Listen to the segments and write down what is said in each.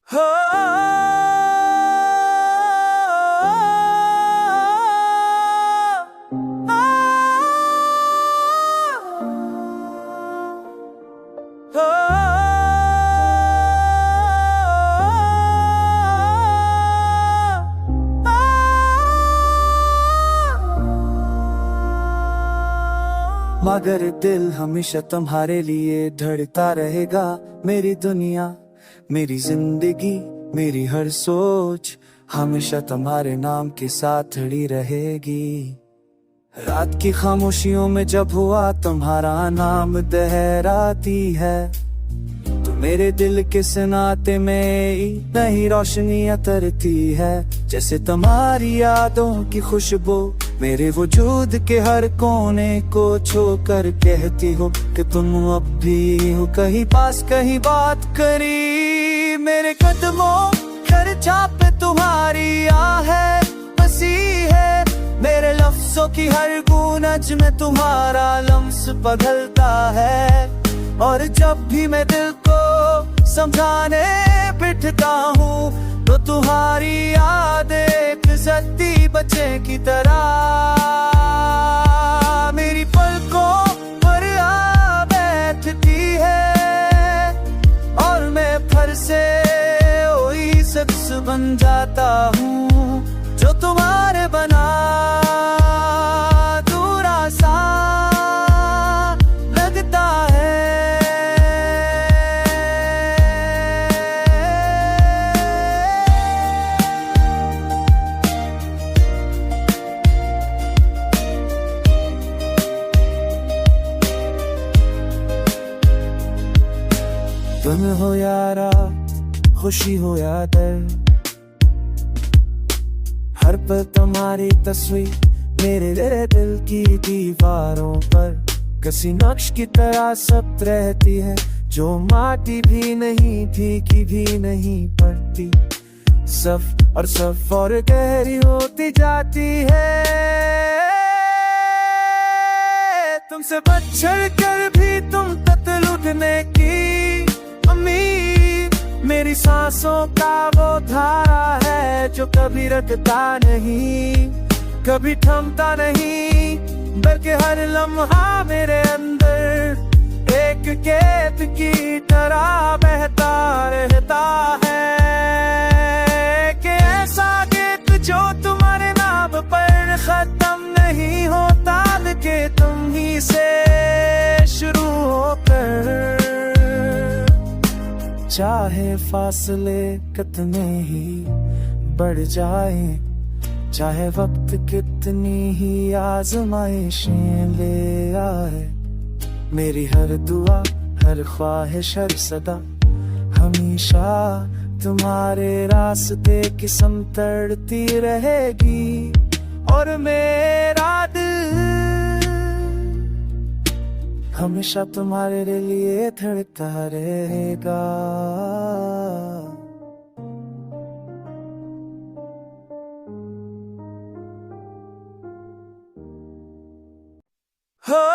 हो मगर दिल हमेशा तुम्हारे लिए धड़कता रहेगा। मेरी दुनिया, मेरी जिंदगी, मेरी हर सोच हमेशा तुम्हारे नाम के साथ खड़ी रहेगी। रात की खामोशियों में जब हुआ तुम्हारा नाम दहराती है, तो मेरे दिल के सनाते में नई रोशनी उतरती है। जैसे तुम्हारी यादों की खुशबू मेरे वजूद के हर कोने को छू कर कहती हो कि तुम अब भी हो कहीं पास, कहीं बात करी। मेरे कदमों हर छाप तुम्हारी आहे बसी है, मेरे लफ्जों की हर गूंज में तुम्हारा लम्स बदलता है। और जब भी मैं दिल को समझाने बैठता हूँ, तो तुम्हारी याद एक सत्ती बच्चे की तरह मेरी पलकों पर आ बैठती है। और मैं फिर से वही शख्स बन जाता हूँ जो तुम्हारे बना दूरा सा लगता है। तुम हो यारा, खुशी हो या दर्द, हर पल तुम्हारी तस्वीर मेरे दिल की दीवारों पर किसी नक्श की तरह सब रहती है, जो माटी भी नहीं भीगी भी नहीं पड़ती। सफ और गहरी होती जाती है। तुमसे बचड़ कर भी तुम तक लुटने की मेरी सांसों का वो धारा है, जो कभी रुकता नहीं, कभी थमता नहीं, बल्कि हर लम्हा मेरे अंदर एक कैद की तरह बहता रहता है। कि ऐसा गीत जो तुम्हारे नाम पर खत्म नहीं होता, कि तुम ही से शुरू होकर चाहे फासले कितने ही बढ़ जाए, चाहे वक्त कितनी ही आजमाइशें ले आए, मेरी हर दुआ, हर ख्वाहिश, हर सदा हमेशा तुम्हारे रास्ते की समतड़ती रहेगी। और मेरा दिल हमेशा तुम्हारे लिए धड़कता रहेगा। हो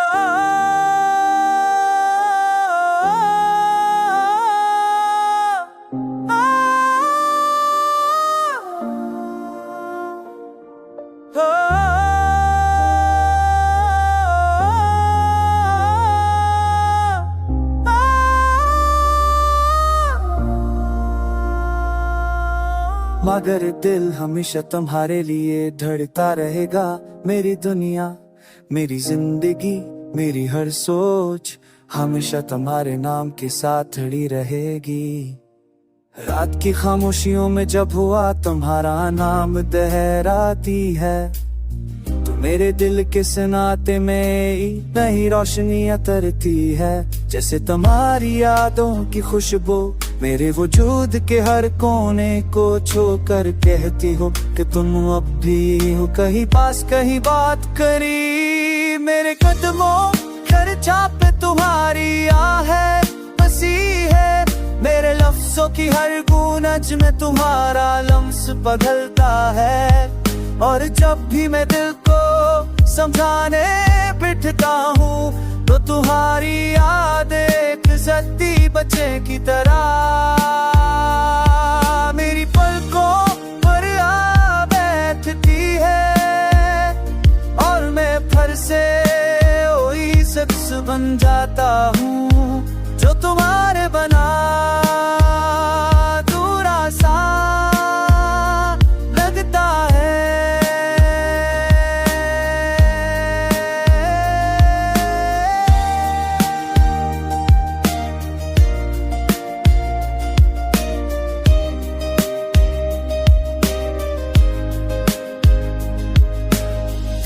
मगर दिल हमेशा तुम्हारे लिए धड़कता रहेगा। मेरी दुनिया, मेरी जिंदगी, मेरी हर सोच हमेशा तुम्हारे नाम के साथ खड़ी रहेगी। रात की खामोशियों में जब हुआ तुम्हारा नाम दहराती है, तो मेरे दिल के सनाते में नई रोशनी उतरती है। जैसे तुम्हारी यादों की खुशबू मेरे वजूद के हर कोने को छू कर कहती हो कि तुम अब भी हो कहीं पास, कहीं बात करी। मेरे कदमों हर छाप तुम्हारी आहे बसी है, मेरे लफ्जों की हर गूंज में तुम्हारा लम्स बदलता है। और जब भी मैं दिल को समझाने बैठता हूँ, तो तुम्हारी याद एक सत्ती बच्चे की तरह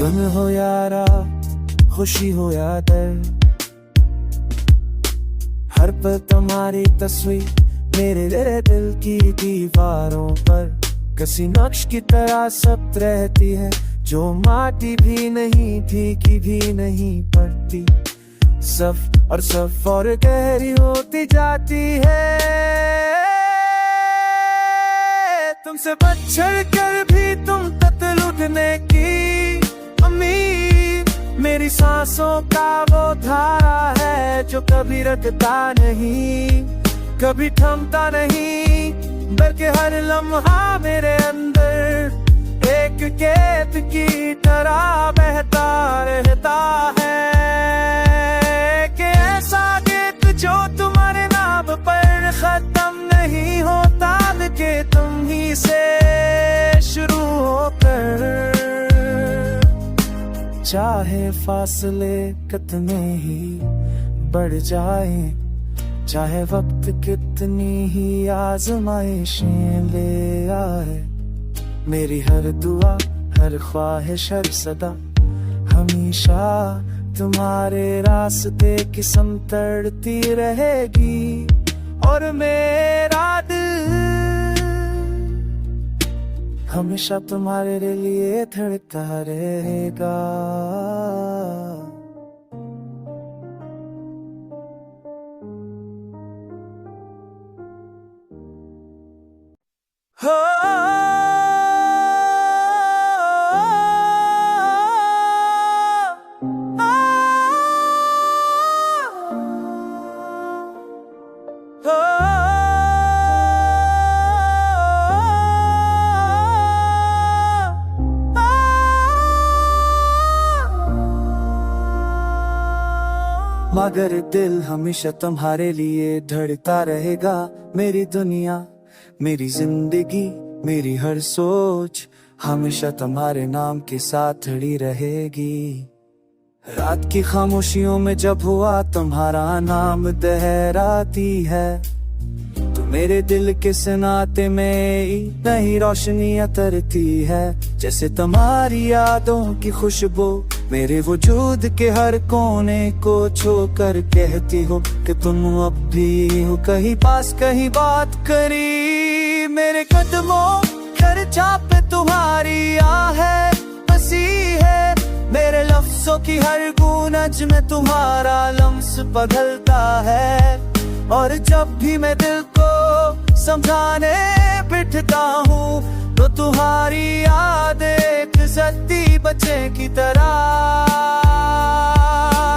तुम हो यारा, खुशी हो या दर्द, हर पल तुम्हारी तस्वीर मेरे दिल की दीवारों पर किसी नक्श की तरह सब रहती है, जो माटी भी नहीं भीगी भी नहीं पड़ती, सफ और गहरी होती जाती है। तुमसे बचड़ कर भी तुम तक लुटने की उम्मीद, मेरी सांसों का वो धारा है जो कभी रुकता नहीं, कभी थमता नहीं, बल्कि हर लम्हा मेरे अंदर एक गीत की तरह बहता रहता है। कि ऐसा गीत जो तुम्हारे नाम पर खत्म नहीं होता, कि तुम ही से शुरू होकर, चाहे फासले कितने ही बढ़ जाए, चाहे वक्त कितनी ही आजमाइशें ले आए, मेरी हर दुआ हर ख्वाहिश हर सदा हमेशा तुम्हारे रास्ते की संतरती रहेगी, और मेरा दिल हमेशा तुम्हारे लिए धड़कता रहेगा। मगर दिल हमेशा तुम्हारे लिए धड़कता रहेगा, मेरी दुनिया मेरी जिंदगी मेरी हर सोच हमेशा तुम्हारे नाम के साथ खड़ी रहेगी। रात की खामोशियों में जब हुआ तुम्हारा नाम दहराती है, तो मेरे दिल के सनाते में नई रोशनी उतरती है, जैसे तुम्हारी यादों की खुशबू मेरे वजूद के हर कोने को छू कर कहती हो कि तुम अब भी हो कहीं पास कहीं बात करी। मेरे कदमों खर्चा पे तुम्हारी है बसी है, मेरे लफ्जों की हर गूंज में तुम्हारा लम्स बदलता है, और जब भी मैं दिल को समझाने बैठता हूँ तो तुम्हारी याद एक सत्ती बच्चे की तरह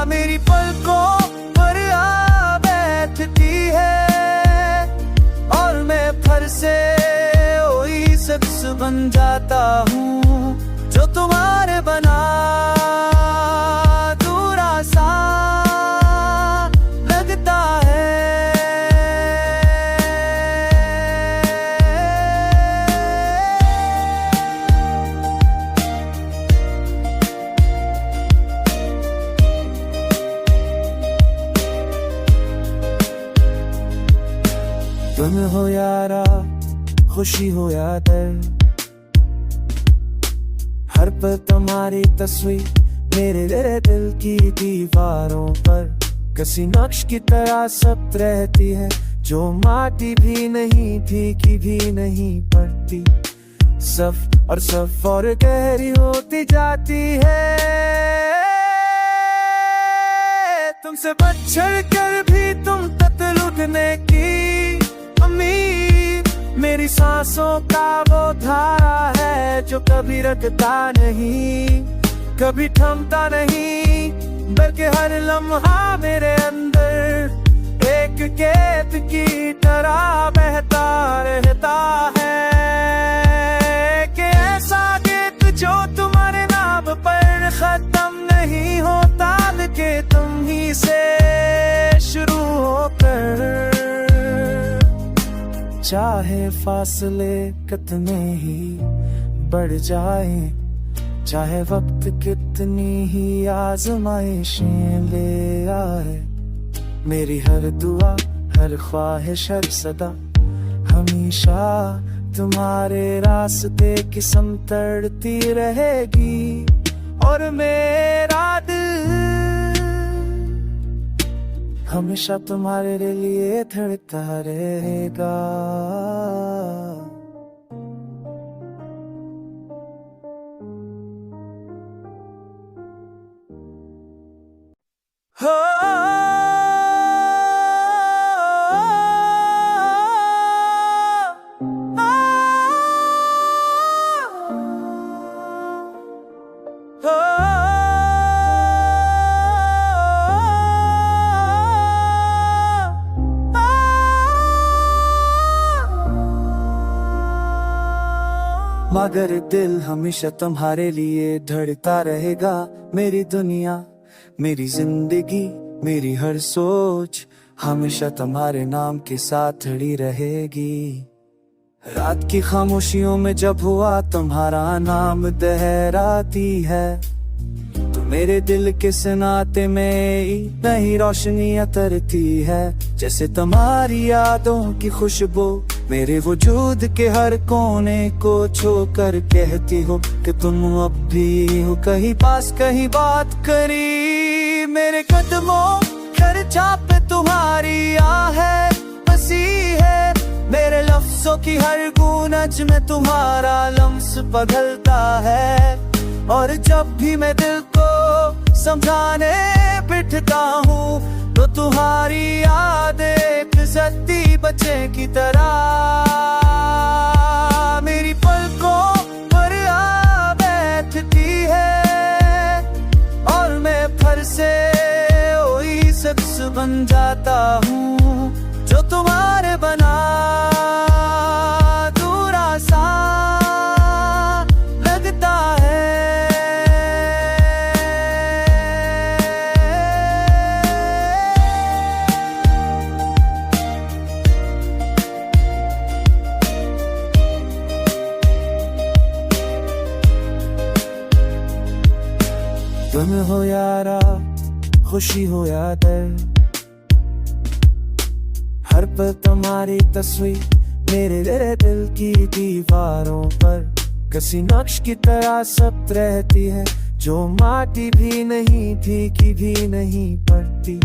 मेरी पलकों पर आ बैठती है, और मैं फिर से वही शख्स बन जाता हूँ जो तुम्हारे बना दूरा सा लगता है। तुम हो यारा, खुशी हो या दर्द, हर पल तुम्हारी तस्वीर मेरे दिल की दीवारों पर किसी नक्श की तरह सब रहती है, जो माटी भी नहीं भीगी भी नहीं पड़ती, सफ और गहरी होती जाती है। तुमसे बचड़ कर भी तुम तक लुटने की उम्मीद, मेरी सांसों का वो धारा है जो कभी रुकता नहीं, कभी थमता नहीं, बल्कि हर लम्हा मेरे अंदर एक गीत की तरह बहता रहता है। कि ऐसा गीत जो तुम्हारे नाम पर खत्म नहीं होता, कि तुम ही से शुरू होकर, चाहे फासले कितने ही बढ़ जाए, चाहे वक्त कितनी ही आजमाइशें ले आए, मेरी हर दुआ हर ख्वाहिश हर सदा हमेशा तुम्हारे रास्ते की संतरती रहेगी, और मेरा दिल हमेशा तुम्हारे लिए धड़कता रहेगा। हो मगर दिल हमेशा तुम्हारे लिए धड़कता रहेगा। मेरी दुनिया, मेरी जिंदगी, मेरी हर सोच हमेशा तुम्हारे नाम के साथ खड़ी रहेगी। रात की खामोशियों में जब हुआ तुम्हारा नाम दहराती है, तो मेरे दिल के सनाते में नई रोशनी उतरती है। जैसे तुम्हारी यादों की खुशबू मेरे वजूद के हर कोने को छू कर कहती हो कि तुम अब भी हो कहीं पास, कहीं बात करी। मेरे कदमों खर्चा पे तुम्हारी आहे बसी है, मेरे लफ्जों की हर गूंज में तुम्हारा लम्स पिघलता है। और जब भी मैं दिल को समझाने बैठता हूँ, तो तुम्हारी याद एक जलती बच्चे की तरह मेरी पलकों पर आ बैठती है। और मैं फिर से वही शख्स बन जाता हूँ जो तुम्हारे बना दूरा सा लगता है। तुम हो यारा, खुशी हो या दर्द, हर पल तुम्हारी तस्वीर मेरे दिल की दीवारों पर किसी नक्श की तरह सब रहती है, जो माटी भी नहीं भीगी भी नहीं पड़ती।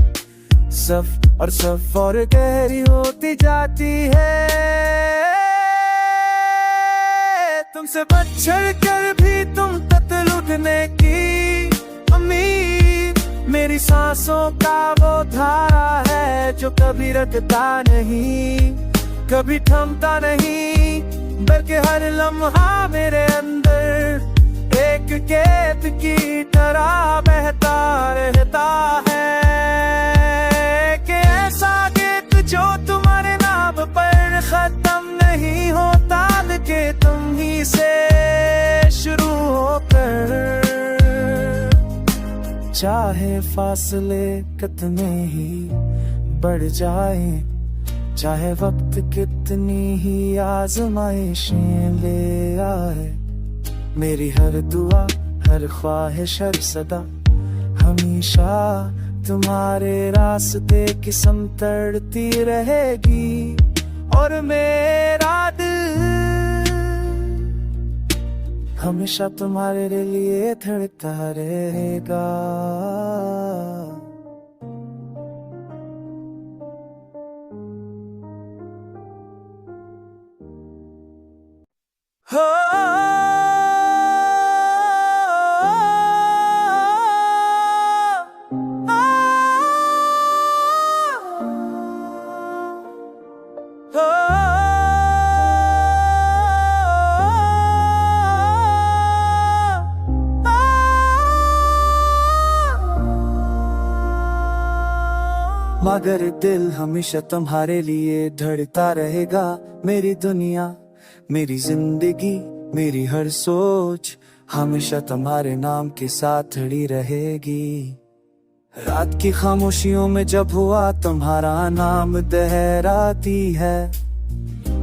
सफ और गहरी होती जाती है। तुमसे बचड़ कर भी तुम तक लुटने की उम्मीद मेरी सांसों का वो धारा है, जो कभी रुकता नहीं, कभी थमता नहीं, बल्कि हर लम्हा मेरे अंदर एक कैद की तरह बहता रहता है। कि ऐसा गीत जो तुम्हारे नाम पर खत्म नहीं होता, कि तुम ही से शुरू होकर चाहे फासले कितने ही बढ़ जाए, चाहे वक्त कितनी ही आजमाइशें ले आए, मेरी हर दुआ, हर ख्वाहिश, हर सदा हमेशा तुम्हारे रास्ते की समतड़ती रहेगी। और मेरा दिल हमेशा तुम्हारे लिए धड़कता रहेगा। हो मगर दिल हमेशा तुम्हारे लिए धड़कता रहेगा। मेरी दुनिया, मेरी जिंदगी, मेरी हर सोच हमेशा तुम्हारे नाम के साथ खड़ी रहेगी। रात की खामोशियों में जब हुआ तुम्हारा नाम दहराती है,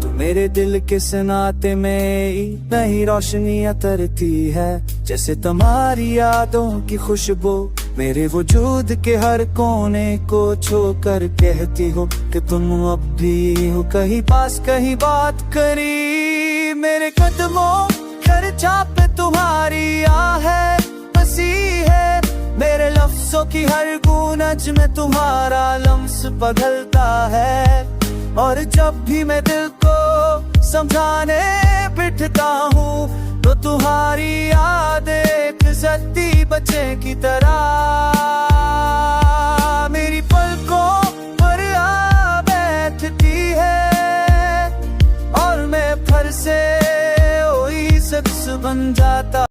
तो मेरे दिल के सनाते में नई रोशनी उतरती है। जैसे तुम्हारी यादों की खुशबू मेरे वजूद के हर कोने को छू कर कहती हो कि तुम अब भी हो कहीं पास, कहीं बात करी। मेरे कदमों खर्चा पे तुम्हारी आहे सी है, मेरे लफ्जों की हर गूंज में तुम्हारा लम्स बदलता है। और जब भी मैं दिल को समझाने बैठता हूँ तो तुम्हारी याद एक जद्दी बच्चे की तरह मेरी पलकों पर आ बैठती है, और मैं फिर से वही शख्स बन जाता।